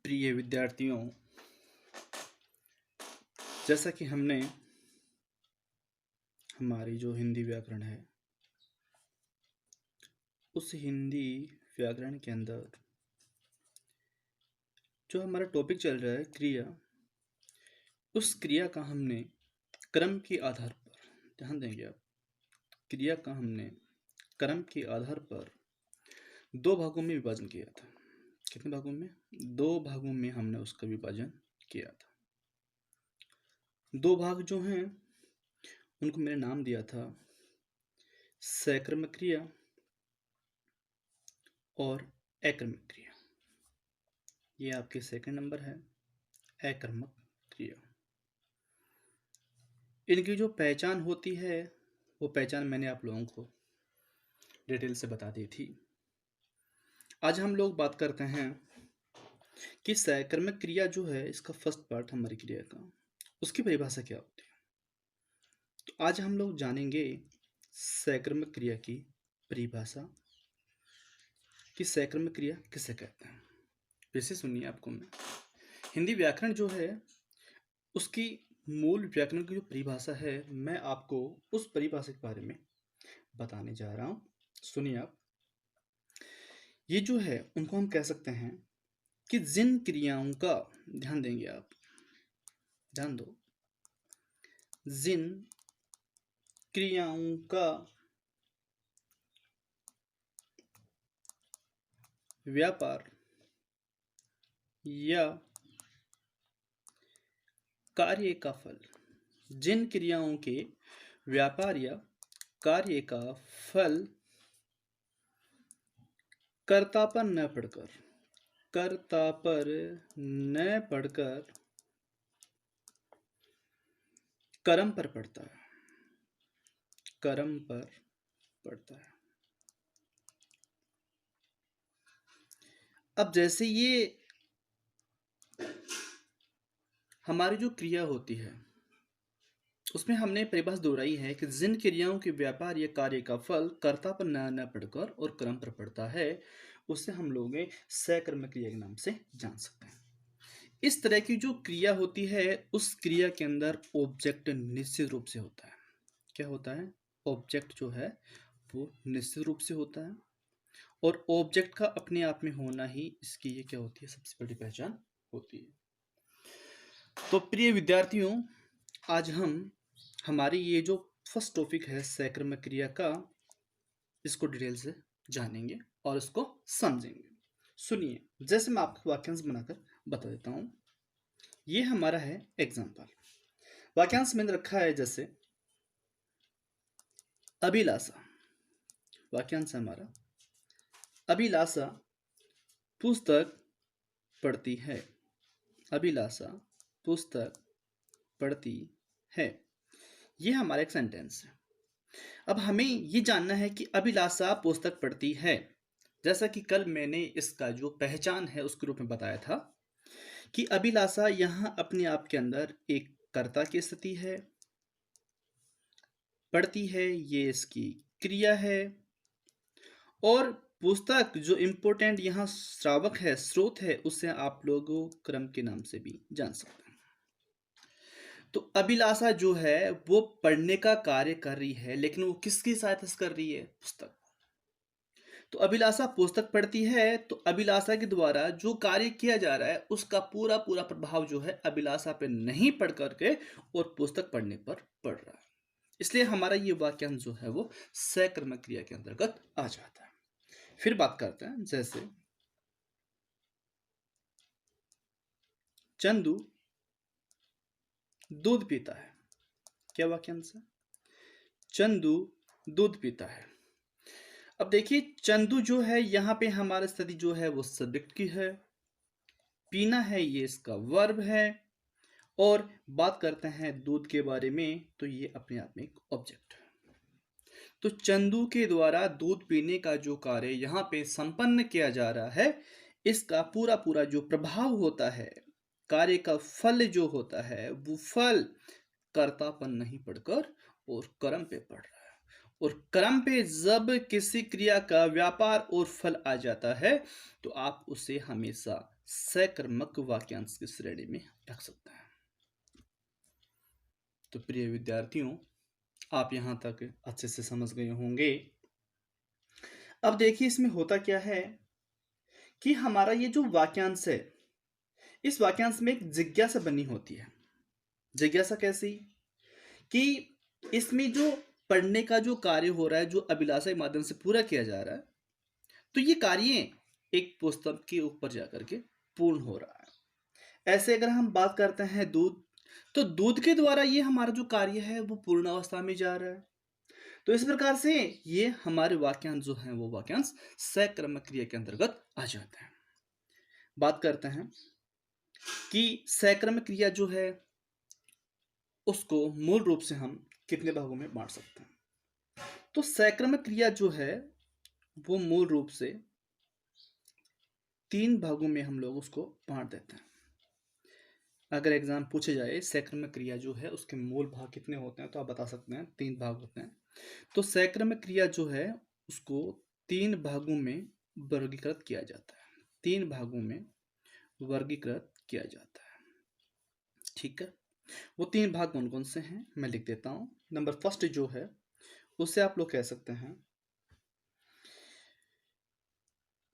प्रिय विद्यार्थियों, जैसा कि हमने हमारी जो हिंदी व्याकरण है उस हिंदी व्याकरण के अंदर जो हमारा टॉपिक चल रहा है क्रिया, उस क्रिया का हमने क्रम के आधार पर, ध्यान देंगे आप, क्रिया का हमने क्रम के आधार पर दो भागों में विभाजन किया था। कितने भागों में? दो भागों में हमने उसका विभाजन किया था। दो भाग जो हैं उनको मैंने नाम दिया था सक्रमिक क्रिया और अक्रमिक क्रिया। ये आपके सेकंड नंबर है, अक्रमक क्रिया। इनकी जो पहचान होती है वो पहचान मैंने आप लोगों को डिटेल से बता दी थी। आज हम लोग बात करते हैं कि सक्रमिक क्रिया जो है, इसका फर्स्ट पार्ट हमारी क्रिया का, उसकी परिभाषा क्या होती है। तो आज हम लोग जानेंगे सक्रमिक क्रिया की परिभाषा कि सक्रमिक क्रिया किसे कहते हैं। वैसे सुनिए, आपको मैं हिंदी व्याकरण जो है उसकी मूल व्याकरण की जो परिभाषा है, मैं आपको उस परिभाषा के बारे में बताने जा रहा हूँ। सुनिए आप, ये जो है उनको हम कह सकते हैं कि जिन क्रियाओं का, ध्यान देंगे आप, ध्यान दो, जिन क्रियाओं का व्यापार या कार्य का फल, जिन क्रियाओं के व्यापार या कार्य का फल कर्ता पर न पड़कर, कर्ता पर न पड़कर कर्म पर पड़ता है, कर्म पर पड़ता है। अब जैसे ये हमारी जो क्रिया होती है उसमें हमने परिभाषा दोहराई है कि जिन क्रियाओं के व्यापार या कार्य का फल कर्ता पर न पड़कर और क्रम पर पड़ता है, उससे हम लोग सक्रमिक क्रिया के नाम से जान सकते हैं। इस तरह की जो क्रिया होती है उस क्रिया के अंदर ऑब्जेक्ट निश्चित रूप से होता है। क्या होता है? ऑब्जेक्ट जो है वो निश्चित रूप से होता है, और ऑब्जेक्ट का अपने आप में होना ही इसकी ये क्या होती है, सबसे बड़ी पहचान होती है। तो प्रिय विद्यार्थियों, आज हम हमारी ये जो फर्स्ट टॉपिक है सक्रमिक क्रिया का, इसको डिटेल से जानेंगे और इसको समझेंगे। सुनिए, जैसे मैं आपको वाक्यांश बनाकर बता देता हूं। ये हमारा है एग्जाम्पल। वाक्यांश मैंने रखा है जैसे अभिलाषा। वाक्यांश है हमारा, अभिलाषा पुस्तक पढ़ती है। अभिलाषा पुस्तक पढ़ती है, ये हमारा एक सेंटेंस है। अब हमें ये जानना है कि अभिलाषा पुस्तक पढ़ती है। जैसा कि कल मैंने इसका जो पहचान है उसके रूप में बताया था कि अभिलाषा यहाँ अपने आप के अंदर एक कर्ता की स्थिति है, पढ़ती है ये इसकी क्रिया है, और पुस्तक जो इम्पोर्टेंट यहाँ श्रावक है, स्रोत है, उसे आप लोगों क्रम के नाम से भी जान सकते हैं। तो अभिलाषा जो है वो पढ़ने का कार्य कर रही है, लेकिन वो किसकी सहायता से कर रही है? पुस्तक। तो अभिलाषा पुस्तक पढ़ती है, तो अभिलाषा के द्वारा जो कार्य किया जा रहा है उसका पूरा पूरा प्रभाव जो है अभिलाषा पे नहीं पड़ करके और पुस्तक पढ़ने पर पड़ रहा है। इसलिए हमारा ये वाक्यांश जो है वो सक्रमिक क्रिया के अंतर्गत आ जाता है। फिर बात करते हैं, जैसे चंदू दूध पीता है। क्या वाक्यांश है? चंदू दूध पीता है। अब देखिए, चंदू जो है यहाँ पे हमारी स्थिति जो है वो सब्जेक्ट की है, पीना है ये इसका वर्ब है, और बात करते हैं दूध के बारे में तो ये अपने आप में एक ऑब्जेक्ट है। तो चंदू के द्वारा दूध पीने का जो कार्य यहाँ पे संपन्न किया जा रहा है, इसका पूरा पूरा जो प्रभाव होता है, कार्य का फल जो होता है, वो फल कर्ता पर नहीं पड़कर और कर्म पे पड़ रहा है। और क्रम पे जब किसी क्रिया का व्यापार और फल आ जाता है तो आप उसे हमेशा सकर्मक वाक्यांश की श्रेणी में रख सकते हैं। तो प्रिय विद्यार्थियों, आप यहां तक अच्छे से समझ गए होंगे। अब देखिए इसमें होता क्या है कि हमारा ये जो वाक्यांश है, इस वाक्यांश में एक जिज्ञासा बनी होती है। जिज्ञासा कैसी कि इसमें जो पढ़ने का जो कार्य हो रहा है, जो अभिलाषा के माध्यम से पूरा किया जा रहा है, तो ये कार्य एक पुस्तक के ऊपर जाकर के पूर्ण हो रहा है। ऐसे अगर हम बात करते हैं दूध, तो दूध के द्वारा ये हमारा जो कार्य है वो पूर्ण अवस्था में जा रहा है। तो इस प्रकार से ये हमारे वाक्यांश जो हैं वो वाक्यांश सकर्मक क्रिया के अंतर्गत आ जाते हैं। बात करते हैं कि सकर्मक क्रिया जो है उसको मूल रूप से हम कितने भागों में बांट सकते हैं। तो सकर्मक क्रिया जो है वो मूल रूप से 3 भागों में हम लोग उसको बांट देते हैं। अगर एग्जाम पूछे जाए सकर्मक क्रिया जो है उसके मूल भाग कितने होते हैं, तो आप बता सकते हैं 3 भाग होते हैं। तो सकर्मक क्रिया जो है उसको 3 भागों में वर्गीकृत किया जाता है। 3 भागों में वर्गीकृत किया जाता है। ठीक है, वो 3 भाग कौन कौन से हैं मैं लिख देता हूँ। नंबर फर्स्ट जो है उसे आप लोग कह सकते हैं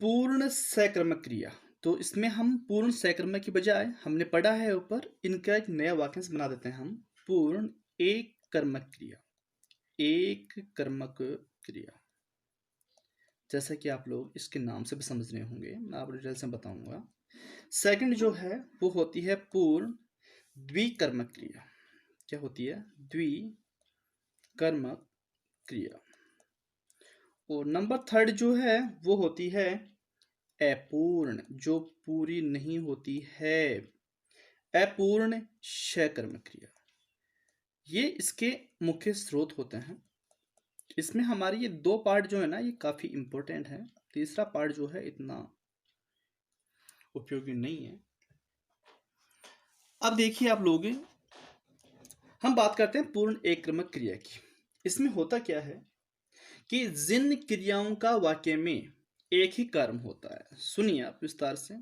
पूर्ण सकर्मक क्रिया। तो इसमें हम पूर्ण सकर्मक की बजाय हमने पढ़ा है ऊपर, इनका एक नया वाक्यांश बना देते हैं हम, पूर्ण एक कर्मक क्रिया। एक कर्मक क्रिया, जैसा कि आप लोग इसके नाम से भी समझ रहे होंगे, मैं आप डिटेल से बताऊंगा। सेकंड जो है वो होती है पूर्ण द्विकर्मक क्रिया। क्या होती है? द्विकर्मक क्रिया। और नंबर थर्ड जो है वो होती है अपूर्ण, जो पूरी नहीं होती है, अपूर्ण सकर्मक क्रिया। ये इसके मुख्य स्रोत होते हैं। इसमें हमारी ये 2 पार्ट जो है ना ये काफी इंपॉर्टेंट है। तीसरा पार्ट जो है इतना उपयोगी नहीं है। अब देखिए आप लोग, हम बात करते हैं पूर्ण एकक्रमक क्रिया की। इसमें होता क्या है कि जिन क्रियाओं का वाक्य में एक ही कर्म होता है, सुनिए आप विस्तार से,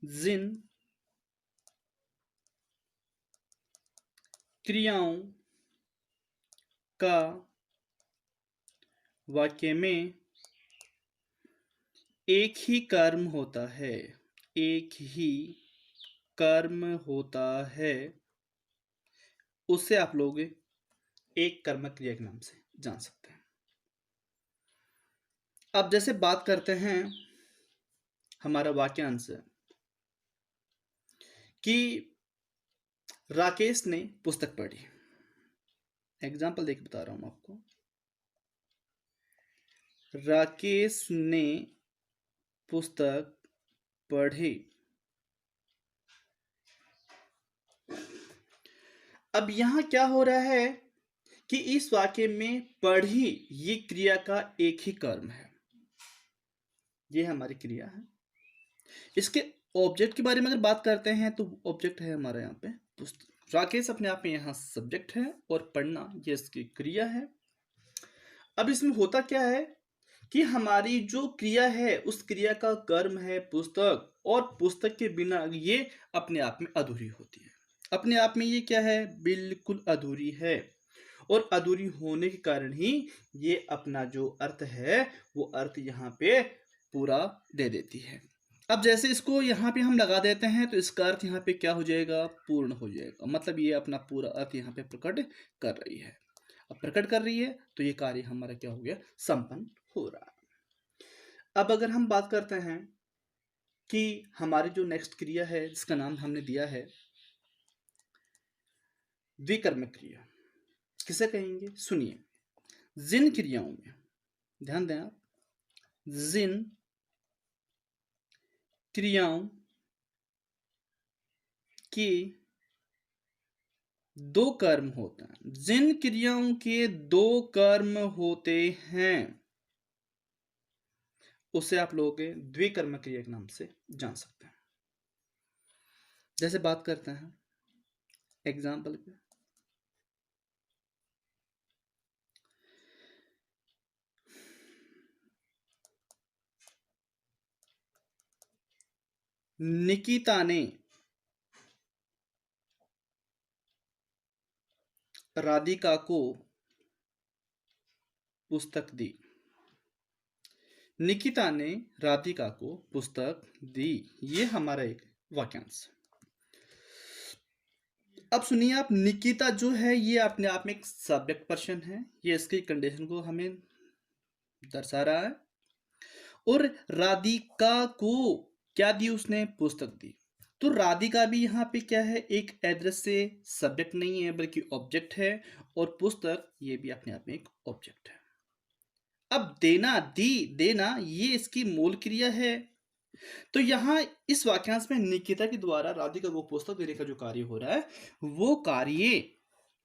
जिन क्रियाओं का वाक्य में एक ही कर्म होता है, एक ही कर्म होता है, उससे आप लोग एक कर्मक क्रिया के नाम से जान सकते हैं। अब जैसे बात करते हैं हमारा वाक्यांश कि राकेश ने पुस्तक पढ़ी। एग्जाम्पल देख बता रहा हूं आपको। राकेश ने पुस्तक पढ़ी। अब यहां क्या हो रहा है कि इस वाक्य में पढ़ी ये क्रिया का एक ही कर्म है, ये हमारी क्रिया है। इसके ऑब्जेक्ट के बारे में अगर बात करते हैं तो ऑब्जेक्ट है हमारा यहाँ पे पुस्तक। राकेश अपने आप में यहाँ सब्जेक्ट है और पढ़ना ये इसकी क्रिया है। अब इसमें होता क्या है कि हमारी जो क्रिया है उस क्रिया का कर्म है पुस्तक, और पुस्तक के बिना ये अपने आप में अधूरी होती है। अपने आप में ये क्या है? बिल्कुल अधूरी है। और अधूरी होने के कारण ही ये अपना जो अर्थ है वो अर्थ यहाँ पे पूरा दे देती है। अब जैसे इसको यहाँ पे हम लगा देते हैं तो इसका अर्थ यहाँ पे क्या हो जाएगा? पूर्ण हो जाएगा। मतलब ये अपना पूरा अर्थ यहाँ पे प्रकट कर रही है। अब प्रकट कर रही है तो ये कार्य हमारा क्या हो गया? संपन्न हो रहा है। अब अगर हम बात करते हैं कि हमारी जो नेक्स्ट क्रिया है जिसका नाम हमने दिया है द्विकर्मक क्रिया, किसे कहेंगे? सुनिए, जिन क्रियाओं में, ध्यान दें आप, जिन क्रियाओं के 2 कर्म होते हैं, जिन क्रियाओं के 2 कर्म होते हैं उसे आप लोग द्विकर्मक क्रिया के नाम से जान सकते हैं। जैसे बात करते हैं एग्जाम्पल पे, निकिता ने राधिका को पुस्तक दी। निकिता ने राधिका को पुस्तक दी, ये हमारा एक वाक्यांश। अब सुनिए आप, निकिता जो है ये अपने आप में एक सब्जेक्ट पर्सन है, ये इसकी कंडीशन को हमें दर्शा रहा है। और राधिका को क्या दी उसने? पुस्तक दी। तो राधिका भी यहाँ पे क्या है? एक एड्रेस से सब्जेक्ट नहीं है बल्कि ऑब्जेक्ट है, और पुस्तक ये भी अपने आप में एक ऑब्जेक्ट है। अब देना, देना ये इसकी मूल क्रिया है। तो यहाँ इस वाक्यांश में निकिता के द्वारा राधिका को पुस्तक देने का जो कार्य हो रहा है,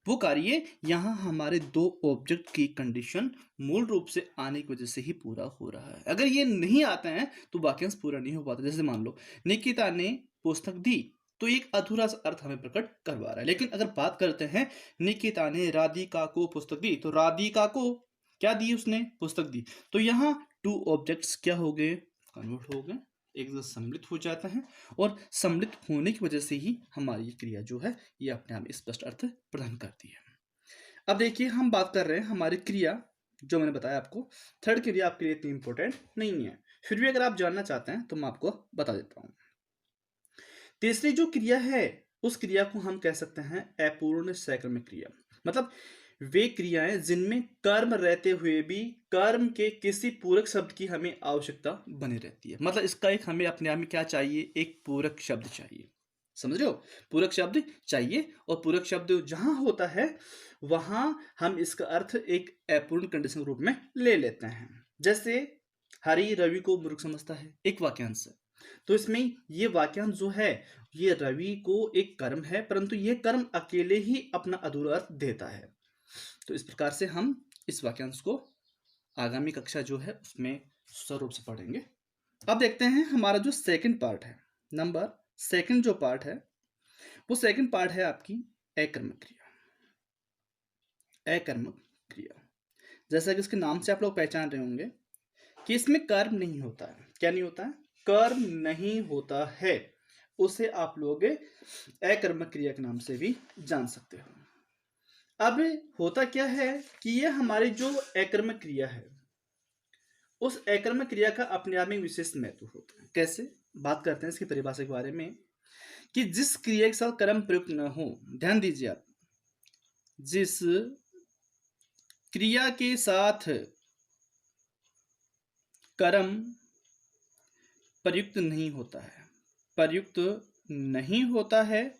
वो कार्य यहाँ हमारे दो ऑब्जेक्ट की कंडीशन मूल रूप से आने की वजह से ही पूरा हो रहा है। अगर ये नहीं आते हैं तो वाक्यांश पूरा नहीं हो पाता। जैसे मान लो निकिता ने पुस्तक दी, तो एक अधूरा सा अर्थ हमें प्रकट करवा रहा है। लेकिन अगर बात करते हैं निकिता ने राधिका को पुस्तक दी, तो राधिका को क्या दी? उसने पुस्तक दी। तो यहाँ टू ऑब्जेक्ट्स क्या हो गए? कन्वर्ट हो गए, एक दूसरे से सम्मिलित हो जाते हैं, और सम्मिलित होने की वजह से ही हमारी ये क्रिया जो है ये अपने आप में स्पष्ट अर्थ प्रदान करती है। अब देखिए, हम बात कर रहे हैं हमारी क्रिया, जो मैंने बताया आपको थर्ड क्रिया आपके लिए इतनी इंपॉर्टेंट नहीं है, फिर भी अगर आप जानना चाहते हैं तो मैं आपको बता देता हूं। तीसरी जो क्रिया है उस क्रिया को हम कह सकते हैं अपूर्ण सैकर्मिक क्रिया। मतलब वे क्रियाएं जिनमें कर्म रहते हुए भी कर्म के किसी पूरक शब्द की हमें आवश्यकता बनी रहती है। मतलब इसका एक हमें अपने आप में क्या चाहिए? एक पूरक शब्द चाहिए। समझ रहे हो? पूरक शब्द चाहिए, और पूरक शब्द जहां होता है वहां हम इसका अर्थ एक अपूर्ण कंडीशन के रूप में ले लेते हैं। जैसे हरि रवि को मूर्ख समझता है, एक वाक्यांश है। तो इसमें ये वाक्यांश जो है ये रवि को एक कर्म है, परंतु ये कर्म अकेले ही अपना अधूरा अर्थ देता है। तो इस प्रकार से हम इस वाक्यांश को आगामी कक्षा जो है उसमें स्वरूप से पढ़ेंगे। अब देखते हैं हमारा जो सेकंड पार्ट है, नंबर सेकंड जो पार्ट है वो सेकंड पार्ट है आपकी अकर्मक क्रिया। अकर्मक क्रिया, जैसा कि इसके नाम से आप लोग पहचान रहे होंगे कि इसमें कर्म नहीं होता है। क्या नहीं होता है? कर्म नहीं होता है। उसे आप लोग अकर्मक क्रिया के नाम से भी जान सकते हो। अब होता क्या है कि ये हमारी जो अकर्मक क्रिया है उस अकर्मक क्रिया का अपने आप में विशेष महत्व होता है। कैसे? बात करते हैं इसकी परिभाषा के बारे में कि जिस क्रिया के साथ कर्म प्रयुक्त न हो, ध्यान दीजिए आप, जिस क्रिया के साथ कर्म प्रयुक्त नहीं होता है, प्रयुक्त नहीं होता है,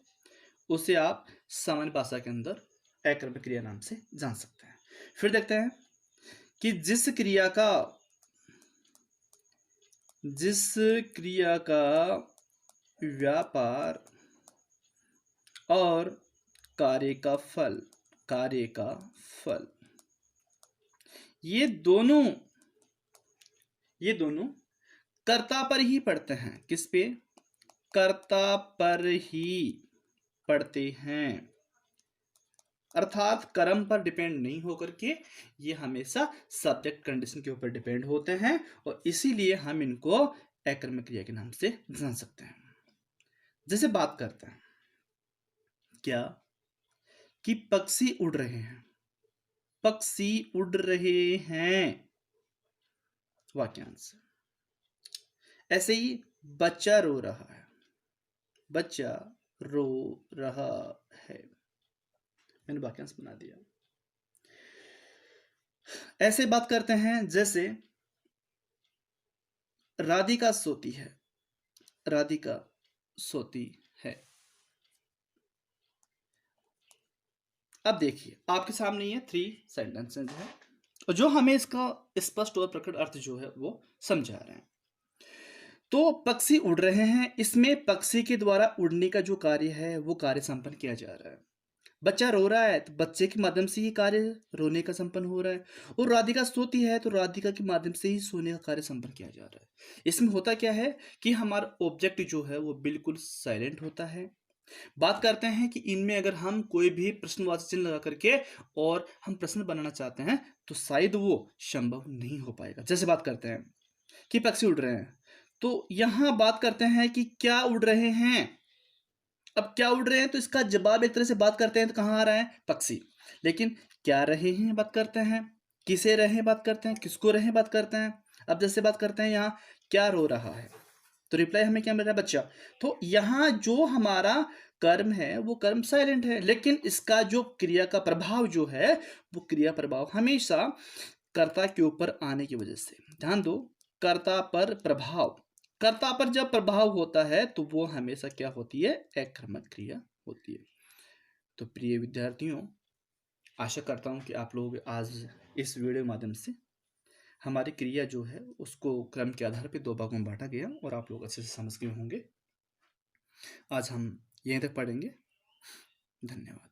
उसे आप सामान्य भाषा के अंदर अकर्मक क्रिया नाम से जान सकते हैं। फिर देखते हैं कि जिस क्रिया का व्यापार और कार्य का फल ये दोनों कर्ता पर ही पड़ते हैं। किस पे? कर्ता पर ही पड़ते हैं। अर्थात कर्म पर डिपेंड नहीं होकर के ये हमेशा सब्जेक्ट कंडीशन के ऊपर डिपेंड होते हैं, और इसीलिए हम इनको अकर्मक क्रिया के नाम से जान सकते हैं। जैसे बात करते हैं क्या कि पक्षी उड़ रहे हैं, पक्षी उड़ रहे हैं, वाक्यांश। ऐसे ही बच्चा रो रहा है, बच्चा रो रहा है, मैंने वाक्यांश बना दिया। ऐसे बात करते हैं जैसे राधिका सोती है, राधिका सोती है। अब देखिए आपके सामने ये 3 सेंटेंसेस है, और जो हमें इसका स्पष्ट और प्रकट अर्थ जो है वो समझा रहे हैं। तो पक्षी उड़ रहे हैं, इसमें पक्षी के द्वारा उड़ने का जो कार्य है वो कार्य संपन्न किया जा रहा है। बच्चा रो रहा है तो बच्चे के माध्यम से ही कार्य रोने का संपन्न हो रहा है, और राधिका सोती है तो राधिका के माध्यम से ही सोने का कार्य संपन्न किया जा रहा है। इसमें होता क्या है कि हमारा ऑब्जेक्ट जो है वो बिल्कुल साइलेंट होता है। बात करते हैं कि इनमें अगर हम कोई भी प्रश्नवाचक चिन्ह लगा करके और हम प्रश्न बनाना चाहते हैं तो शायद वो संभव नहीं हो पाएगा। जैसे बात करते हैं कि पक्षी उड़ रहे हैं, तो यहाँ बात करते हैं कि क्या उड़ रहे हैं। अब क्या उड़ रहे हैं तो इसका जवाब एक तरह से बात करते हैं तो कहाँ आ रहा है, पक्षी। लेकिन क्या रहे हैं बात करते हैं, किसे रहे बात करते हैं, किसको रहे बात करते हैं। अब जैसे बात करते हैं यहाँ क्या रो रहा है, तो रिप्लाई हमें क्या मिल रहा है, बच्चा। तो यहाँ जो हमारा कर्म है वो कर्म साइलेंट है, लेकिन इसका जो क्रिया का प्रभाव जो है वो क्रिया प्रभाव हमेशा कर्ता के ऊपर आने की वजह से। ध्यान दो, कर्ता पर प्रभाव, कर्ता पर जब प्रभाव होता है तो वो हमेशा क्या होती है, अकर्मक क्रिया होती है। तो प्रिय विद्यार्थियों, आशा करता हूँ कि आप लोग आज इस वीडियो के माध्यम से हमारी क्रिया जो है उसको क्रम के आधार पर 2 भागों में बांटा गया और आप लोग अच्छे से समझ गए होंगे। आज हम यहीं तक पढ़ेंगे। धन्यवाद।